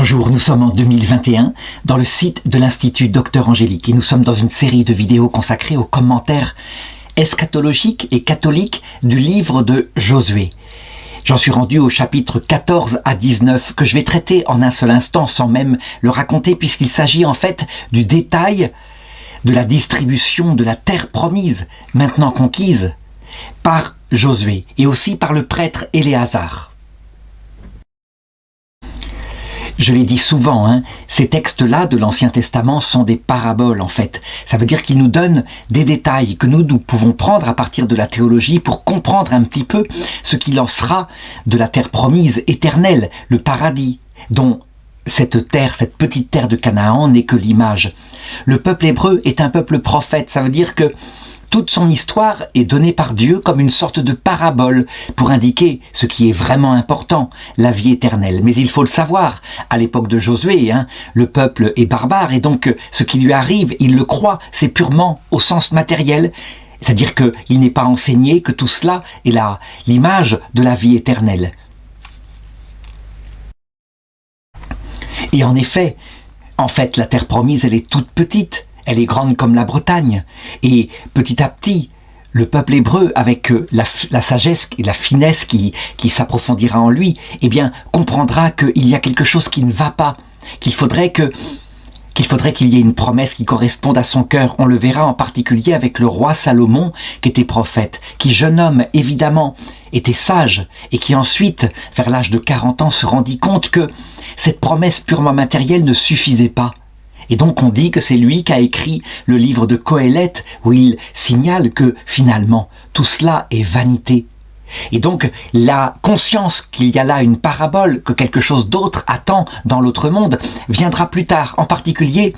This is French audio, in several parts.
Bonjour, nous sommes en 2021 dans le site de l'Institut Docteur Angélique et nous sommes dans une série de vidéos consacrées aux commentaires eschatologiques et catholiques du livre de Josué. J'en suis rendu au chapitre 14 à 19 que je vais traiter en un seul instant sans même le raconter puisqu'il s'agit en fait du détail de la distribution de la terre promise, maintenant conquise, par Josué et aussi par le prêtre Éléazar. Je l'ai dit souvent, ces textes-là de l'Ancien Testament sont des paraboles en fait. Ça veut dire qu'ils nous donnent des détails que nous pouvons prendre à partir de la théologie pour comprendre un petit peu ce qu'il en sera de la terre promise éternelle, le paradis, dont cette terre, cette petite terre de Canaan n'est que l'image. Le peuple hébreu est un peuple prophète, ça veut dire que toute son histoire est donnée par Dieu comme une sorte de parabole pour indiquer ce qui est vraiment important, la vie éternelle. Mais il faut le savoir, à l'époque de Josué, le peuple est barbare et donc ce qui lui arrive, il le croit, c'est purement au sens matériel. C'est-à-dire qu'il n'est pas enseigné que tout cela est l'image de la vie éternelle. Et en effet, la terre promise, elle est toute petite. Elle est grande comme la Bretagne. Et petit à petit, le peuple hébreu, avec la sagesse et la finesse qui s'approfondira en lui, comprendra qu'il y a quelque chose qui ne va pas, qu'il faudrait qu'il y ait une promesse qui corresponde à son cœur. On le verra en particulier avec le roi Salomon, qui était prophète, qui, jeune homme, évidemment, était sage, et qui ensuite, vers l'âge de 40 ans, se rendit compte que cette promesse purement matérielle ne suffisait pas. Et donc on dit que c'est lui qui a écrit le livre de Qoéleth où il signale que finalement tout cela est vanité. Et donc la conscience qu'il y a là une parabole, que quelque chose d'autre attend dans l'autre monde, viendra plus tard, en particulier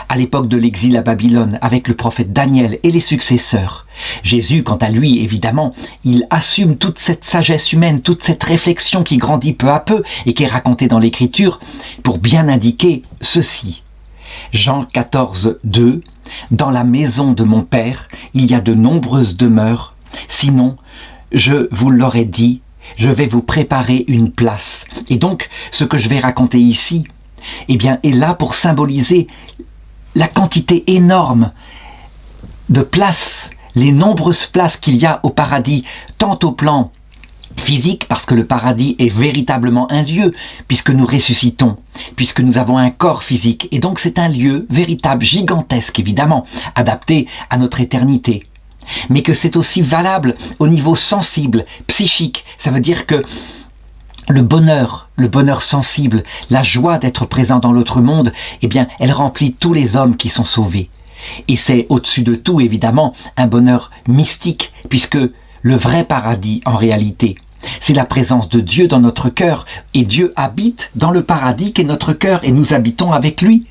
à l'époque de l'exil à Babylone avec le prophète Daniel et les successeurs. Jésus, quant à lui, évidemment, il assume toute cette sagesse humaine, toute cette réflexion qui grandit peu à peu et qui est racontée dans l'Écriture pour bien indiquer ceci. Jean 14, 2 « Dans la maison de mon Père, il y a de nombreuses demeures. Sinon, je vous l'aurais dit, je vais vous préparer une place. » Et donc, ce que je vais raconter ici, est là pour symboliser la quantité énorme de places, les nombreuses places qu'il y a au paradis, tant au plan physique, parce que le paradis est véritablement un lieu, puisque nous ressuscitons, puisque nous avons un corps physique. Et donc c'est un lieu véritable, gigantesque évidemment, adapté à notre éternité. Mais que c'est aussi valable au niveau sensible, psychique. Ça veut dire que le bonheur sensible, la joie d'être présent dans l'autre monde, elle remplit tous les hommes qui sont sauvés. Et c'est au-dessus de tout, évidemment, un bonheur mystique, puisque le vrai paradis, en réalité, c'est la présence de Dieu dans notre cœur. Et Dieu habite dans le paradis qu'est notre cœur et nous habitons avec lui.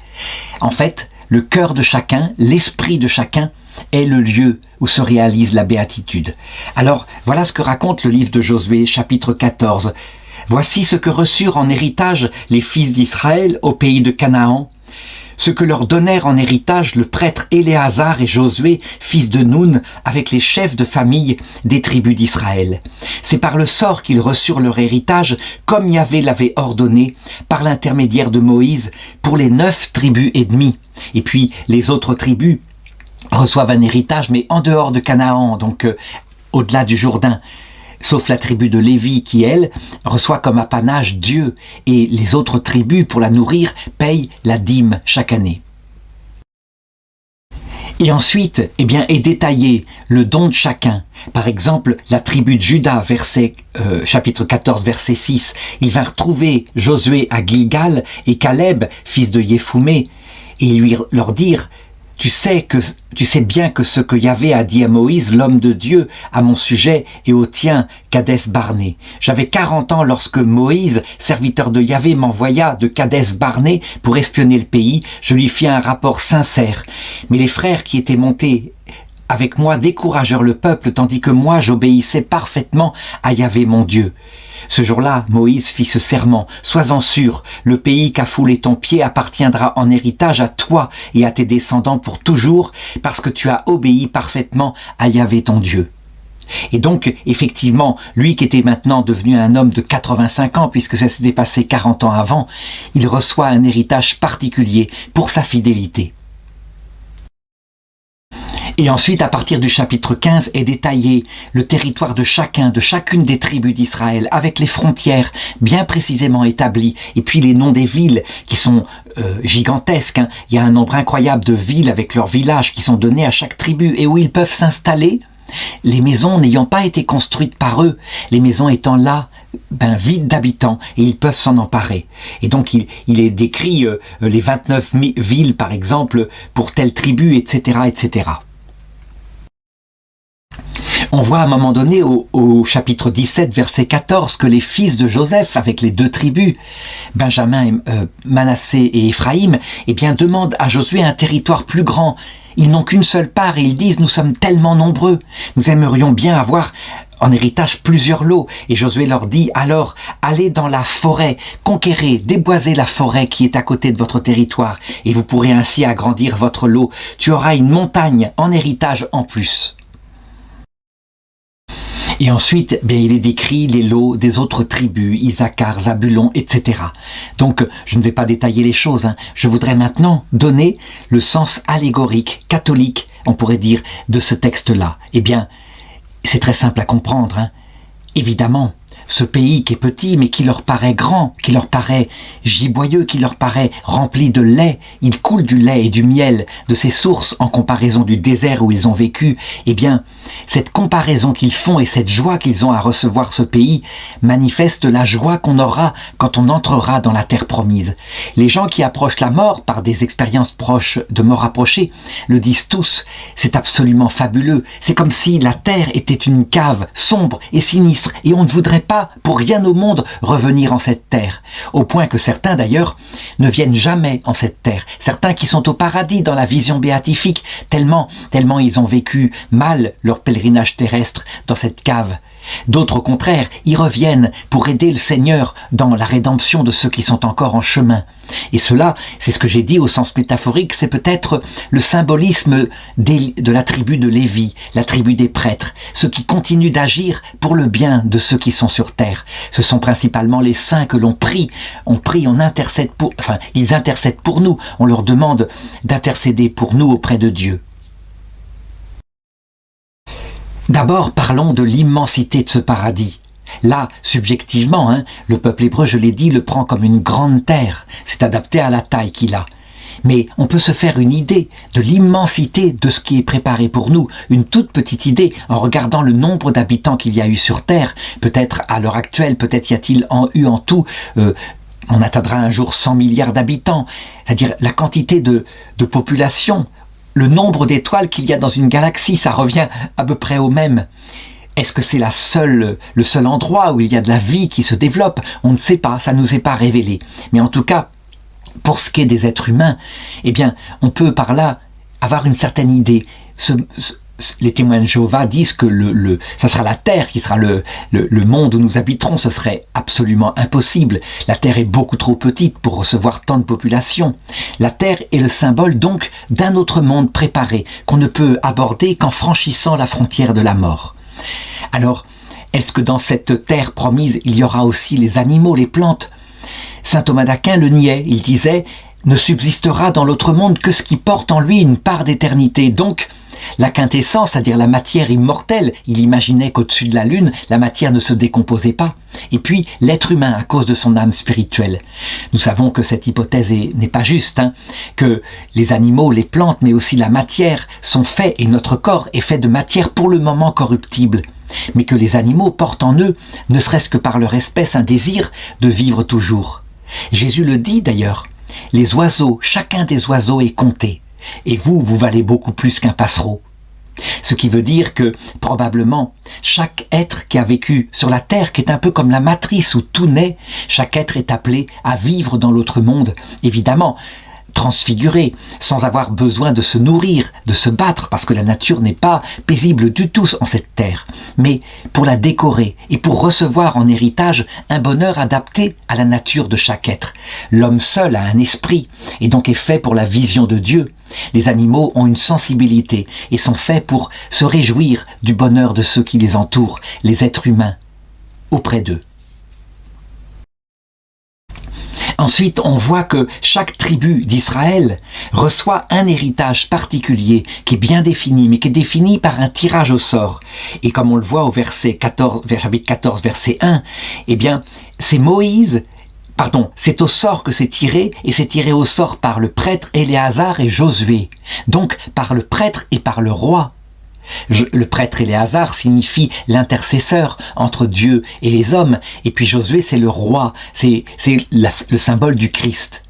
En fait, le cœur de chacun, l'esprit de chacun est le lieu où se réalise la béatitude. Alors, voilà ce que raconte le livre de Josué, chapitre 14. « Voici ce que reçurent en héritage les fils d'Israël au pays de Canaan, ce que leur donnèrent en héritage le prêtre Éléazar et Josué, fils de Nun, avec les chefs de famille des tribus d'Israël. C'est par le sort qu'ils reçurent leur héritage, comme Yahvé l'avait ordonné, par l'intermédiaire de Moïse, pour les 9 tribus et demie. Et puis les autres tribus reçoivent un héritage, mais en dehors de Canaan, donc au-delà du Jourdain. Sauf la tribu de Lévi qui, elle, reçoit comme apanage Dieu et les autres tribus, pour la nourrir, payent la dîme chaque année. Et ensuite, est détaillé le don de chacun. Par exemple, la tribu de Juda, chapitre 14, verset 6, il va retrouver Josué à Gilgal et Caleb, fils de Yéphouné, et leur dire « Tu sais bien que ce que Yahvé a dit à Moïse, l'homme de Dieu, à mon sujet et au tien, Kadès Barné. J'avais 40 ans lorsque Moïse, serviteur de Yahvé, m'envoya de Kadès Barné pour espionner le pays. Je lui fis un rapport sincère. Mais les frères qui étaient montés avec moi découragèrent le peuple, tandis que moi j'obéissais parfaitement à Yahvé mon Dieu. Ce jour-là, Moïse fit ce serment. Sois-en sûr, le pays qu'a foulé ton pied appartiendra en héritage à toi et à tes descendants pour toujours, parce que tu as obéi parfaitement à Yahvé ton Dieu. Et donc, effectivement, lui qui était maintenant devenu un homme de 85 ans, puisque ça s'était passé 40 ans avant, il reçoit un héritage particulier pour sa fidélité. Et ensuite, à partir du chapitre 15, est détaillé le territoire de chacune des tribus d'Israël, avec les frontières bien précisément établies, et puis les noms des villes qui sont gigantesques. Il y a un nombre incroyable de villes avec leurs villages qui sont donnés à chaque tribu, et où ils peuvent s'installer, les maisons n'ayant pas été construites par eux, les maisons étant là, vides d'habitants, et ils peuvent s'en emparer. Et donc il est décrit les 29 villes, par exemple, pour telle tribu, etc., etc. On voit à un moment donné au chapitre 17, verset 14, que les fils de Joseph, avec les deux tribus, Benjamin, Manassé et Éphraïm, demandent à Josué un territoire plus grand. Ils n'ont qu'une seule part et ils disent « Nous sommes tellement nombreux, nous aimerions bien avoir en héritage plusieurs lots. » Et Josué leur dit « Alors, allez dans la forêt, conquérez, déboisez la forêt qui est à côté de votre territoire et vous pourrez ainsi agrandir votre lot. Tu auras une montagne en héritage en plus. » Et ensuite, il est décrit les lots des autres tribus, Isaacar, Zabulon, etc. Donc, je ne vais pas détailler les choses. Je voudrais maintenant donner le sens allégorique, catholique, on pourrait dire, de ce texte-là. C'est très simple à comprendre. Évidemment, ce pays qui est petit, mais qui leur paraît grand, qui leur paraît giboyeux, qui leur paraît rempli de lait, il coule du lait et du miel de ces sources en comparaison du désert où ils ont vécu. Cette comparaison qu'ils font et cette joie qu'ils ont à recevoir ce pays manifeste la joie qu'on aura quand on entrera dans la terre promise. Les gens qui approchent la mort par des expériences proches de mort approchée le disent tous, c'est absolument fabuleux. C'est comme si la terre était une cave sombre et sinistre et on ne voudrait pas pour rien au monde revenir en cette terre. Au point que certains d'ailleurs ne viennent jamais en cette terre. Certains qui sont au paradis dans la vision béatifique, tellement ils ont vécu mal leur pèlerinage terrestre dans cette cave. D'autres au contraire y reviennent pour aider le Seigneur dans la rédemption de ceux qui sont encore en chemin. Et cela, c'est ce que j'ai dit au sens métaphorique, c'est peut-être le symbolisme de la tribu de Lévi, la tribu des prêtres, ceux qui continuent d'agir pour le bien de ceux qui sont sur terre. Ce sont principalement les saints que l'on prie, on intercède ils intercèdent pour nous, on leur demande d'intercéder pour nous auprès de Dieu. D'abord, parlons de l'immensité de ce paradis. Là, subjectivement, le peuple hébreu, je l'ai dit, le prend comme une grande terre. C'est adapté à la taille qu'il a. Mais on peut se faire une idée de l'immensité de ce qui est préparé pour nous, une toute petite idée en regardant le nombre d'habitants qu'il y a eu sur Terre. Peut-être à l'heure actuelle, peut-être y a-t-il eu en tout, on atteindra un jour 100 milliards d'habitants. C'est-à-dire la quantité de population. Le nombre d'étoiles qu'il y a dans une galaxie, ça revient à peu près au même. Est-ce que c'est le seul endroit où il y a de la vie qui se développe? On ne sait pas, ça ne nous est pas révélé. Mais en tout cas, pour ce qui est des êtres humains, on peut par là avoir une certaine idée. Les témoins de Jéhovah disent que ça sera la terre qui sera le monde où nous habiterons. Ce serait absolument impossible. La terre est beaucoup trop petite pour recevoir tant de population. La terre est le symbole donc d'un autre monde préparé qu'on ne peut aborder qu'en franchissant la frontière de la mort. Alors, est-ce que dans cette terre promise, il y aura aussi les animaux, les plantes? Saint Thomas d'Aquin le niait. Il disait « Ne subsistera dans l'autre monde que ce qui porte en lui une part d'éternité. » Donc, la quintessence, c'est-à-dire la matière immortelle, il imaginait qu'au-dessus de la lune, la matière ne se décomposait pas. Et puis, l'être humain, à cause de son âme spirituelle. Nous savons que cette hypothèse n'est pas juste, que les animaux, les plantes, mais aussi la matière sont faits, et notre corps est fait de matière pour le moment corruptible. Mais que les animaux portent en eux, ne serait-ce que par leur espèce, un désir de vivre toujours. Jésus le dit d'ailleurs, les oiseaux, chacun des oiseaux est compté. Et vous valez beaucoup plus qu'un passereau. Ce qui veut dire que, probablement, chaque être qui a vécu sur la terre, qui est un peu comme la matrice où tout naît, chaque être est appelé à vivre dans l'autre monde, évidemment, transfiguré, sans avoir besoin de se nourrir, de se battre, parce que la nature n'est pas paisible du tout en cette terre, mais pour la décorer et pour recevoir en héritage un bonheur adapté à la nature de chaque être. L'homme seul a un esprit, et donc est fait pour la vision de Dieu. Les animaux ont une sensibilité et sont faits pour se réjouir du bonheur de ceux qui les entourent, les êtres humains, auprès d'eux. Ensuite, on voit que chaque tribu d'Israël reçoit un héritage particulier qui est bien défini, mais qui est défini par un tirage au sort. Et comme on le voit au chapitre 14, verset 1, eh bien, c'est c'est au sort que c'est tiré, et c'est tiré au sort par le prêtre Éléazar et Josué. Donc, par le prêtre et par le roi. Le prêtre Éléazar signifie l'intercesseur entre Dieu et les hommes, et puis Josué c'est le roi, c'est le symbole du Christ.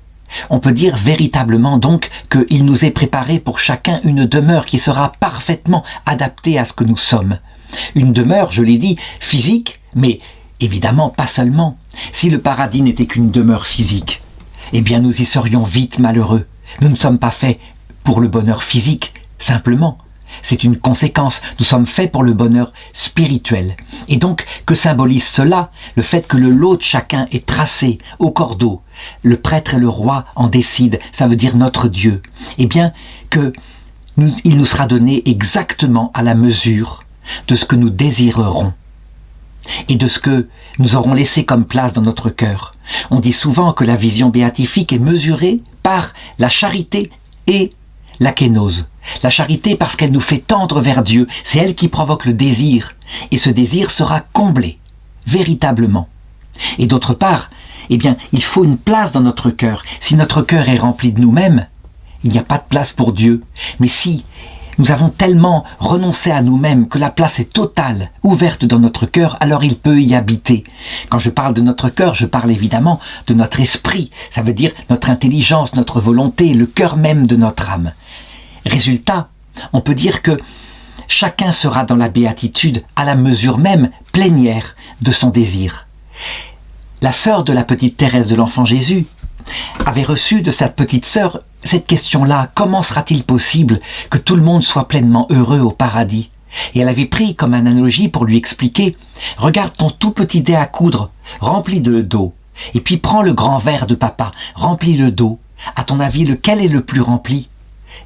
On peut dire véritablement donc qu'il nous est préparé pour chacun une demeure qui sera parfaitement adaptée à ce que nous sommes. Une demeure, je l'ai dit, physique, mais évidemment pas seulement. Si le paradis n'était qu'une demeure physique, eh bien nous y serions vite malheureux. Nous ne sommes pas faits pour le bonheur physique, simplement. C'est une conséquence, nous sommes faits pour le bonheur spirituel. Et donc, que symbolise cela? Le fait que le lot de chacun est tracé au cordeau. Le prêtre et le roi en décident, ça veut dire notre Dieu. Eh bien, il nous sera donné exactement à la mesure de ce que nous désirerons et de ce que nous aurons laissé comme place dans notre cœur. On dit souvent que la vision béatifique est mesurée par la charité et la kénose. La charité parce qu'elle nous fait tendre vers Dieu, c'est elle qui provoque le désir, et ce désir sera comblé, véritablement. Et d'autre part, eh bien, il faut une place dans notre cœur. Si notre cœur est rempli de nous-mêmes, il n'y a pas de place pour Dieu. Mais si nous avons tellement renoncé à nous-mêmes que la place est totale, ouverte dans notre cœur, alors il peut y habiter. Quand je parle de notre cœur, je parle évidemment de notre esprit. Ça veut dire notre intelligence, notre volonté, le cœur même de notre âme. Résultat, on peut dire que chacun sera dans la béatitude à la mesure même plénière de son désir. La sœur de la petite Thérèse de l'Enfant Jésus avait reçu de sa petite sœur cette question-là: comment sera-t-il possible que tout le monde soit pleinement heureux au paradis? Et elle avait pris comme analogie pour lui expliquer: regarde ton tout petit dé à coudre, remplis-le d'eau, et puis prends le grand verre de papa, remplis-le d'eau. À ton avis, lequel est le plus rempli?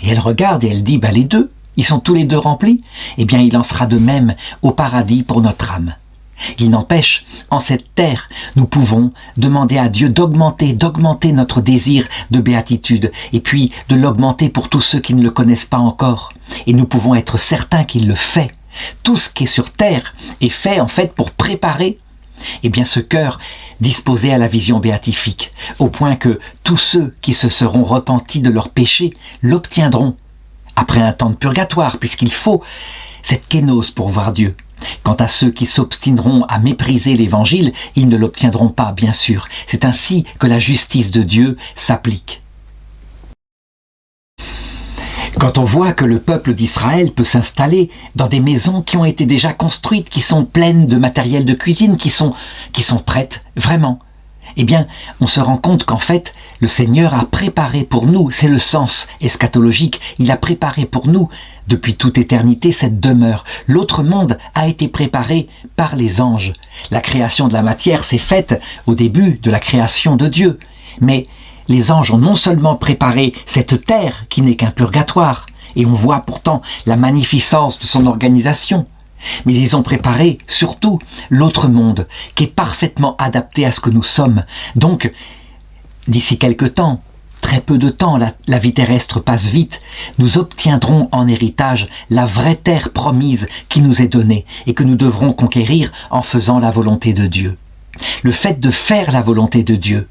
Et elle regarde et elle dit: les deux, ils sont tous les deux remplis. Eh bien, il en sera de même au paradis pour notre âme. Il n'empêche, en cette terre, nous pouvons demander à Dieu d'augmenter notre désir de béatitude, et puis de l'augmenter pour tous ceux qui ne le connaissent pas encore. Et nous pouvons être certains qu'il le fait. Tout ce qui est sur terre est fait en fait pour préparer ce cœur disposé à la vision béatifique, au point que tous ceux qui se seront repentis de leurs péchés l'obtiendront, après un temps de purgatoire, puisqu'il faut cette kénose pour voir Dieu. Quant à ceux qui s'obstineront à mépriser l'Évangile, ils ne l'obtiendront pas, bien sûr. C'est ainsi que la justice de Dieu s'applique. Quand on voit que le peuple d'Israël peut s'installer dans des maisons qui ont été déjà construites, qui sont pleines de matériel de cuisine, qui sont prêtes, vraiment, eh bien, on se rend compte qu'en fait, le Seigneur a préparé pour nous, c'est le sens eschatologique, il a préparé pour nous, depuis toute éternité, cette demeure. L'autre monde a été préparé par les anges. La création de la matière s'est faite au début de la création de Dieu. Mais les anges ont non seulement préparé cette terre qui n'est qu'un purgatoire, et on voit pourtant la magnificence de son organisation, mais ils ont préparé surtout l'autre monde qui est parfaitement adapté à ce que nous sommes. Donc, d'ici quelque temps, très peu de temps, la vie terrestre passe vite, nous obtiendrons en héritage la vraie terre promise qui nous est donnée et que nous devrons conquérir en faisant la volonté de Dieu. Le fait de faire la volonté de Dieu,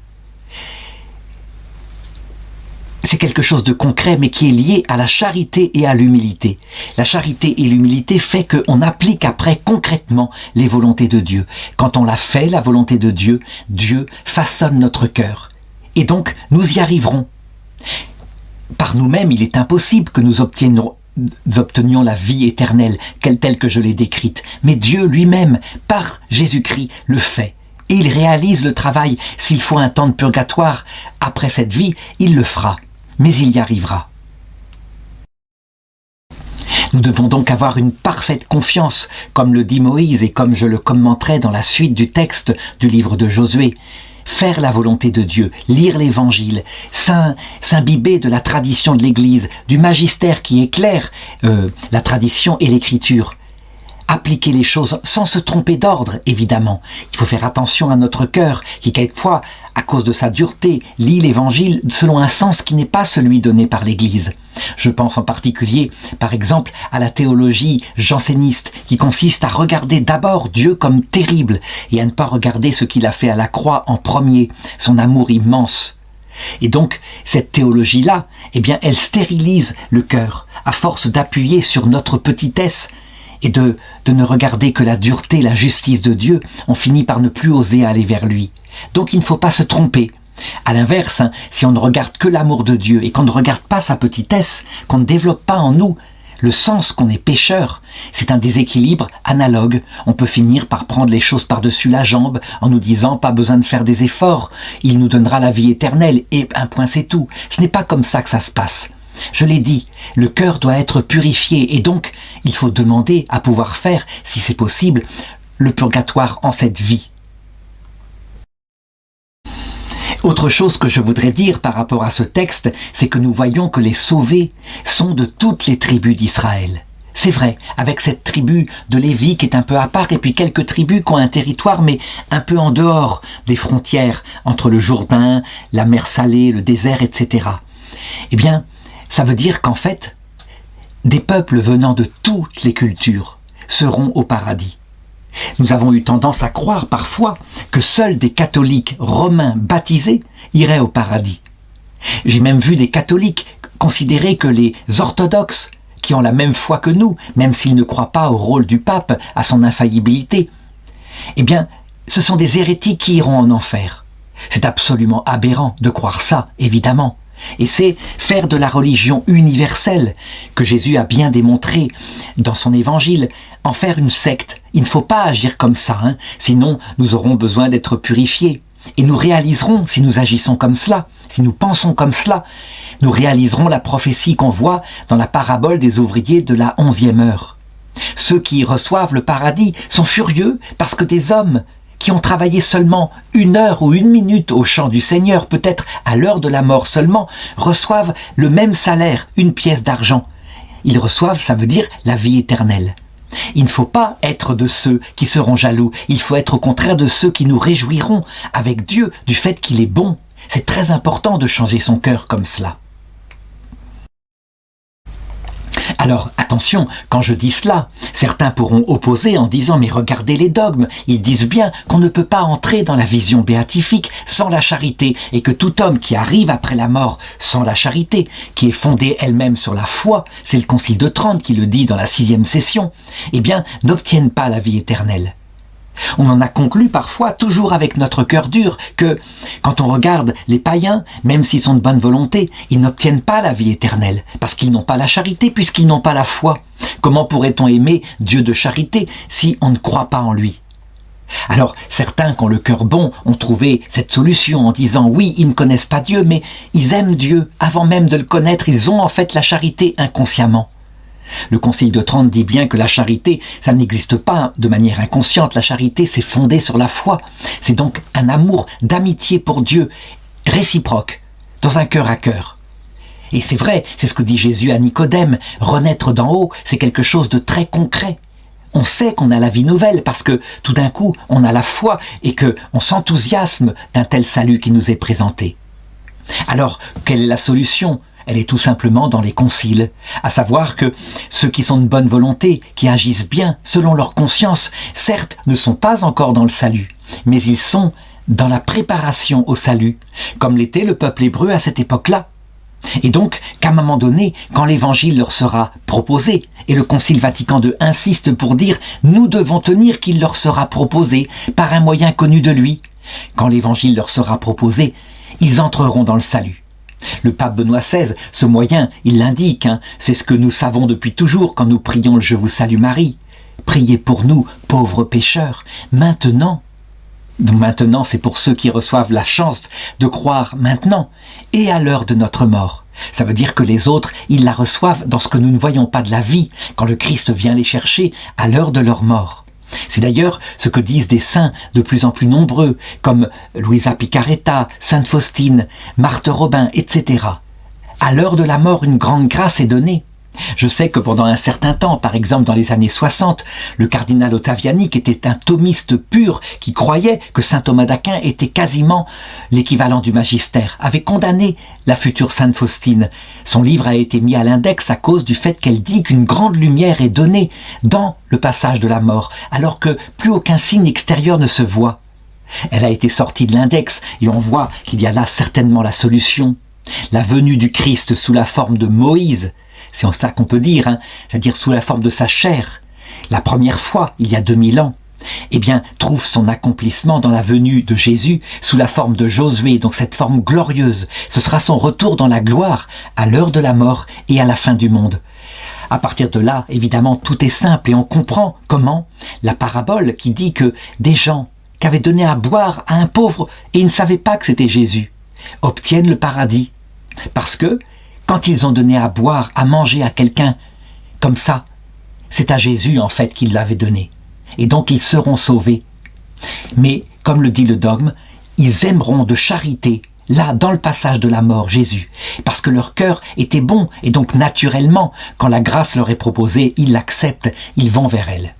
c'est quelque chose de concret, mais qui est lié à la charité et à l'humilité. La charité et l'humilité fait qu'on applique après concrètement les volontés de Dieu. Quand on l'a fait, la volonté de Dieu, Dieu façonne notre cœur. Et donc, nous y arriverons. Par nous-mêmes, il est impossible que nous obtenions la vie éternelle, telle que je l'ai décrite. Mais Dieu lui-même, par Jésus-Christ, le fait. Et il réalise le travail. S'il faut un temps de purgatoire après cette vie, il le fera. Mais il y arrivera. Nous devons donc avoir une parfaite confiance, comme le dit Moïse et comme je le commenterai dans la suite du texte du livre de Josué. faire la volonté de Dieu, lire l'Évangile, s'imbiber de la tradition de l'Église, du magistère qui éclaire la tradition et l'Écriture. Appliquer les choses sans se tromper d'ordre, évidemment. Il faut faire attention à notre cœur, qui quelquefois, à cause de sa dureté, lit l'Évangile selon un sens qui n'est pas celui donné par l'Église. Je pense en particulier, par exemple, à la théologie janséniste, qui consiste à regarder d'abord Dieu comme terrible, et à ne pas regarder ce qu'il a fait à la croix en premier, son amour immense. Et donc, cette théologie-là, eh bien, elle stérilise le cœur, à force d'appuyer sur notre petitesse, et de ne regarder que la dureté, la justice de Dieu, on finit par ne plus oser aller vers lui. Donc il ne faut pas se tromper. À l'inverse, si on ne regarde que l'amour de Dieu et qu'on ne regarde pas sa petitesse, qu'on ne développe pas en nous le sens qu'on est pécheur, c'est un déséquilibre analogue. On peut finir par prendre les choses par-dessus la jambe en nous disant pas besoin de faire des efforts, il nous donnera la vie éternelle et un point c'est tout. Ce n'est pas comme ça que ça se passe. Je l'ai dit, le cœur doit être purifié et donc il faut demander à pouvoir faire, si c'est possible, le purgatoire en cette vie. Autre chose que je voudrais dire par rapport à ce texte, c'est que nous voyons que les sauvés sont de toutes les tribus d'Israël. C'est vrai, avec cette tribu de Lévi qui est un peu à part et puis quelques tribus qui ont un territoire mais un peu en dehors des frontières entre le Jourdain, la mer Salée, le désert, etc. Eh bien, ça veut dire qu'en fait, des peuples venant de toutes les cultures seront au paradis. Nous avons eu tendance à croire parfois que seuls des catholiques romains baptisés iraient au paradis. J'ai même vu des catholiques considérer que les orthodoxes, qui ont la même foi que nous, même s'ils ne croient pas au rôle du pape, à son infaillibilité, eh bien, ce sont des hérétiques qui iront en enfer. C'est absolument aberrant de croire ça, évidemment. Et c'est faire de la religion universelle, que Jésus a bien démontré dans son évangile, en faire une secte. Il ne faut pas agir comme ça, sinon nous aurons besoin d'être purifiés. Et nous réaliserons, si nous agissons comme cela, si nous pensons comme cela, nous réaliserons la prophétie qu'on voit dans la parabole des ouvriers de la 11e heure. Ceux qui reçoivent le paradis sont furieux parce que des hommes qui ont travaillé seulement 1 heure ou 1 minute au champ du Seigneur, peut-être à l'heure de la mort seulement, reçoivent le même salaire, 1 pièce d'argent. Ils reçoivent, ça veut dire la vie éternelle. Il ne faut pas être de ceux qui seront jaloux, il faut être au contraire de ceux qui nous réjouiront avec Dieu du fait qu'il est bon. C'est très important de changer son cœur comme cela. Alors, attention, quand je dis cela, certains pourront opposer en disant « mais regardez les dogmes, ils disent bien qu'on ne peut pas entrer dans la vision béatifique sans la charité et que tout homme qui arrive après la mort sans la charité, qui est fondée elle-même sur la foi, c'est le Concile de Trente qui le dit dans la 6e session, eh bien, n'obtiennent pas la vie éternelle. » On en a conclu parfois, toujours avec notre cœur dur, que quand on regarde les païens, même s'ils sont de bonne volonté, ils n'obtiennent pas la vie éternelle, parce qu'ils n'ont pas la charité, puisqu'ils n'ont pas la foi. Comment pourrait-on aimer Dieu de charité si on ne croit pas en lui ? Alors, certains qui ont le cœur bon ont trouvé cette solution en disant « oui, ils ne connaissent pas Dieu, mais ils aiment Dieu. Avant même de le connaître, ils ont en fait la charité inconsciemment. » Le Concile de Trente dit bien que la charité, ça n'existe pas de manière inconsciente. La charité, c'est fondé sur la foi. C'est donc un amour d'amitié pour Dieu, réciproque, dans un cœur à cœur. Et c'est vrai, c'est ce que dit Jésus à Nicodème. Renaître d'en haut, c'est quelque chose de très concret. On sait qu'on a la vie nouvelle parce que tout d'un coup, on a la foi et qu'on s'enthousiasme d'un tel salut qui nous est présenté. Alors, quelle est la solution ? Elle est tout simplement dans les conciles, à savoir que ceux qui sont de bonne volonté, qui agissent bien selon leur conscience, certes ne sont pas encore dans le salut, mais ils sont dans la préparation au salut, comme l'était le peuple hébreu à cette époque-là. Et donc, qu'à un moment donné, quand l'évangile leur sera proposé, et le Concile Vatican II insiste pour dire « nous devons tenir qu'il leur sera proposé par un moyen connu de lui », quand l'évangile leur sera proposé, ils entreront dans le salut. Le pape Benoît XVI, ce moyen, il l'indique, c'est ce que nous savons depuis toujours quand nous prions le « Je vous salue Marie ». Priez pour nous, pauvres pécheurs. Maintenant, c'est pour ceux qui reçoivent la chance de croire maintenant et à l'heure de notre mort. Ça veut dire que les autres, ils la reçoivent dans ce que nous ne voyons pas de la vie, quand le Christ vient les chercher à l'heure de leur mort. C'est d'ailleurs ce que disent des saints de plus en plus nombreux, comme Luisa Picaretta, Sainte Faustine, Marthe Robin, etc. À l'heure de la mort, une grande grâce est donnée. Je sais que pendant un certain temps, par exemple dans les années 60, le cardinal Ottaviani, qui était un thomiste pur, qui croyait que saint Thomas d'Aquin était quasiment l'équivalent du magistère, avait condamné la future sainte Faustine. Son livre a été mis à l'index à cause du fait qu'elle dit qu'une grande lumière est donnée dans le passage de la mort, alors que plus aucun signe extérieur ne se voit. Elle a été sortie de l'index et on voit qu'il y a là certainement la solution. La venue du Christ sous la forme de Moïse, c'est en ça qu'on peut dire, c'est-à-dire sous la forme de sa chair, la première fois, il y a 2000 ans, eh bien, trouve son accomplissement dans la venue de Jésus sous la forme de Josué, donc cette forme glorieuse. Ce sera son retour dans la gloire à l'heure de la mort et à la fin du monde. À partir de là, évidemment, tout est simple et on comprend comment la parabole qui dit que des gens qui avaient donné à boire à un pauvre et ils ne savaient pas que c'était Jésus, obtiennent le paradis. Parce que quand ils ont donné à boire, à manger à quelqu'un comme ça, c'est à Jésus en fait qu'ils l'avaient donné. Et donc ils seront sauvés. Mais, comme le dit le dogme, ils aimeront de charité, là, dans le passage de la mort, Jésus. Parce que leur cœur était bon, et donc naturellement, quand la grâce leur est proposée, ils l'acceptent, ils vont vers elle.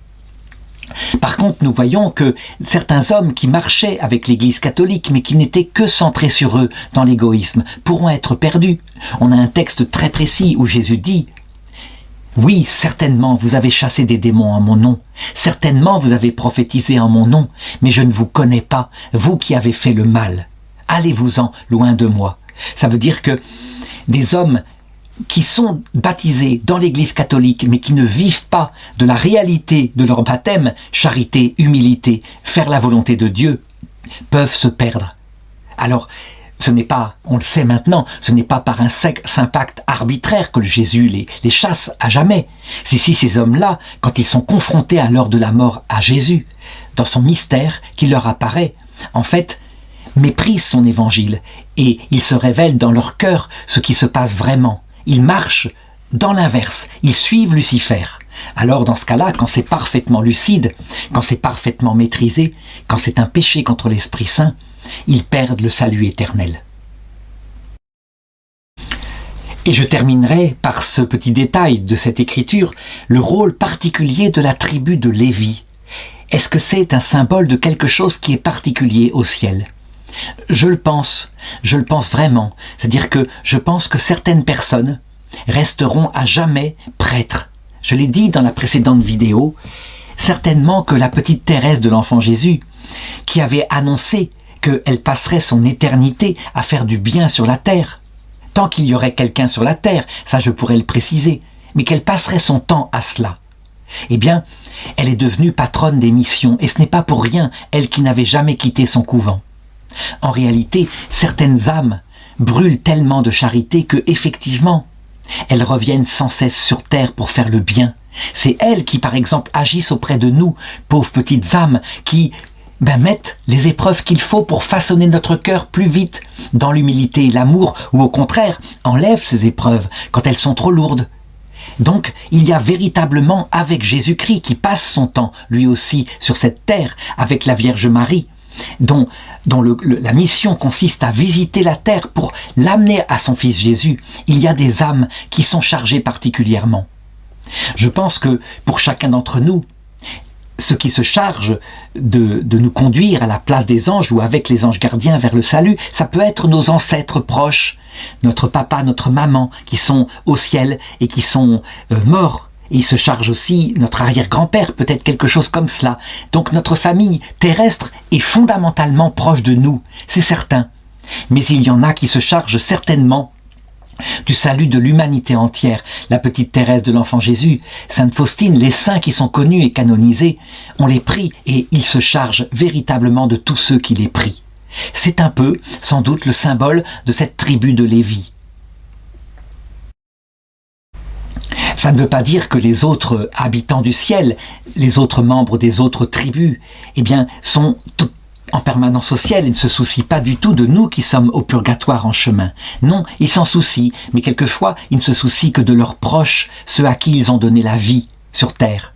Par contre, nous voyons que certains hommes qui marchaient avec l'Église catholique, mais qui n'étaient que centrés sur eux, dans l'égoïsme, pourront être perdus. On a un texte très précis où Jésus dit « Oui, certainement, vous avez chassé des démons en mon nom. Certainement, vous avez prophétisé en mon nom. Mais je ne vous connais pas, vous qui avez fait le mal. Allez-vous-en loin de moi. » Ça veut dire que des hommes qui sont baptisés dans l'Église catholique, mais qui ne vivent pas de la réalité de leur baptême, charité, humilité, faire la volonté de Dieu, peuvent se perdre. Alors, ce n'est pas, on le sait maintenant, ce n'est pas par un saint pacte arbitraire que Jésus les chasse à jamais. C'est si ces hommes-là, quand ils sont confrontés à l'heure de la mort à Jésus, dans son mystère qui leur apparaît, en fait, méprisent son évangile et il se révèle dans leur cœur ce qui se passe vraiment. Ils marchent dans l'inverse, ils suivent Lucifer. Alors dans ce cas-là, quand c'est parfaitement lucide, quand c'est parfaitement maîtrisé, quand c'est un péché contre l'Esprit Saint, ils perdent le salut éternel. Et je terminerai par ce petit détail de cette écriture, le rôle particulier de la tribu de Lévi. Est-ce que c'est un symbole de quelque chose qui est particulier au ciel ? Je le pense vraiment. C'est-à-dire que je pense que certaines personnes resteront à jamais prêtres. Je l'ai dit dans la précédente vidéo, certainement que la petite Thérèse de l'Enfant Jésus, qui avait annoncé qu'elle passerait son éternité à faire du bien sur la terre, tant qu'il y aurait quelqu'un sur la terre, ça je pourrais le préciser, mais qu'elle passerait son temps à cela. Eh bien, elle est devenue patronne des missions, et ce n'est pas pour rien, elle qui n'avait jamais quitté son couvent. En réalité, certaines âmes brûlent tellement de charité que, effectivement, elles reviennent sans cesse sur terre pour faire le bien. C'est elles qui, par exemple, agissent auprès de nous, pauvres petites âmes, qui mettent les épreuves qu'il faut pour façonner notre cœur plus vite dans l'humilité et l'amour, ou au contraire, enlèvent ces épreuves quand elles sont trop lourdes. Donc, il y a véritablement, avec Jésus-Christ, qui passe son temps, lui aussi, sur cette terre, avec la Vierge Marie, dont la mission consiste à visiter la terre pour l'amener à son Fils Jésus, il y a des âmes qui sont chargées particulièrement. Je pense que pour chacun d'entre nous, ce qui se charge de nous conduire à la place des anges ou avec les anges gardiens vers le salut, ça peut être nos ancêtres proches, notre papa, notre maman, qui sont au ciel et qui sont morts. Et il se charge aussi, notre arrière-grand-père, peut-être quelque chose comme cela. Donc notre famille terrestre est fondamentalement proche de nous, c'est certain. Mais il y en a qui se chargent certainement du salut de l'humanité entière. La petite Thérèse de l'Enfant Jésus, Sainte Faustine, les saints qui sont connus et canonisés, on les prie et ils se chargent véritablement de tous ceux qui les prient. C'est un peu, sans doute, le symbole de cette tribu de Lévi. Ça ne veut pas dire que les autres habitants du ciel, les autres membres des autres tribus, sont en permanence au ciel et ne se soucient pas du tout de nous qui sommes au purgatoire en chemin. Non, ils s'en soucient, mais quelquefois, ils ne se soucient que de leurs proches, ceux à qui ils ont donné la vie sur terre.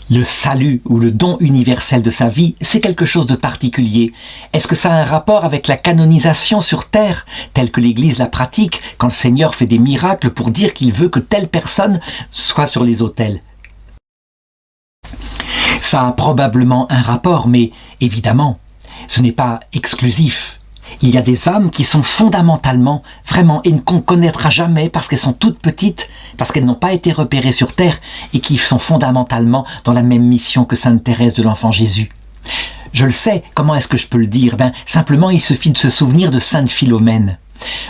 Le salut ou le don universel de sa vie, c'est quelque chose de particulier. Est-ce que ça a un rapport avec la canonisation sur terre, telle que l'Église la pratique, quand le Seigneur fait des miracles pour dire qu'il veut que telle personne soit sur les autels? Ça a probablement un rapport, mais évidemment, ce n'est pas exclusif. Il y a des âmes qui sont fondamentalement, vraiment, et qu'on ne connaîtra jamais parce qu'elles sont toutes petites, parce qu'elles n'ont pas été repérées sur terre et qui sont fondamentalement dans la même mission que Sainte Thérèse de l'Enfant Jésus. Je le sais, comment est-ce que je peux le dire? Simplement, il suffit de se souvenir de Sainte Philomène.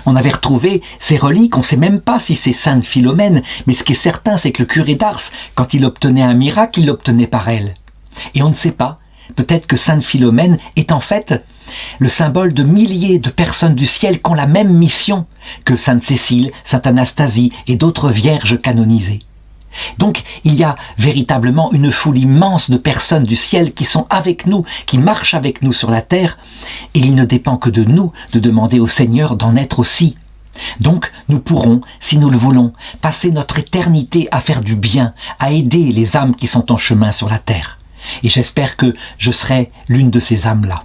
On avait retrouvé ces reliques, on ne sait même pas si c'est Sainte Philomène, mais ce qui est certain, c'est que le curé d'Ars, quand il obtenait un miracle, il l'obtenait par elle. Et on ne sait pas. Peut-être que Sainte Philomène est en fait le symbole de milliers de personnes du ciel qui ont la même mission que Sainte Cécile, Sainte Anastasie et d'autres vierges canonisées. Donc il y a véritablement une foule immense de personnes du ciel qui sont avec nous, qui marchent avec nous sur la terre, et il ne dépend que de nous de demander au Seigneur d'en être aussi. Donc nous pourrons, si nous le voulons, passer notre éternité à faire du bien, à aider les âmes qui sont en chemin sur la terre. Et j'espère que je serai l'une de ces âmes-là.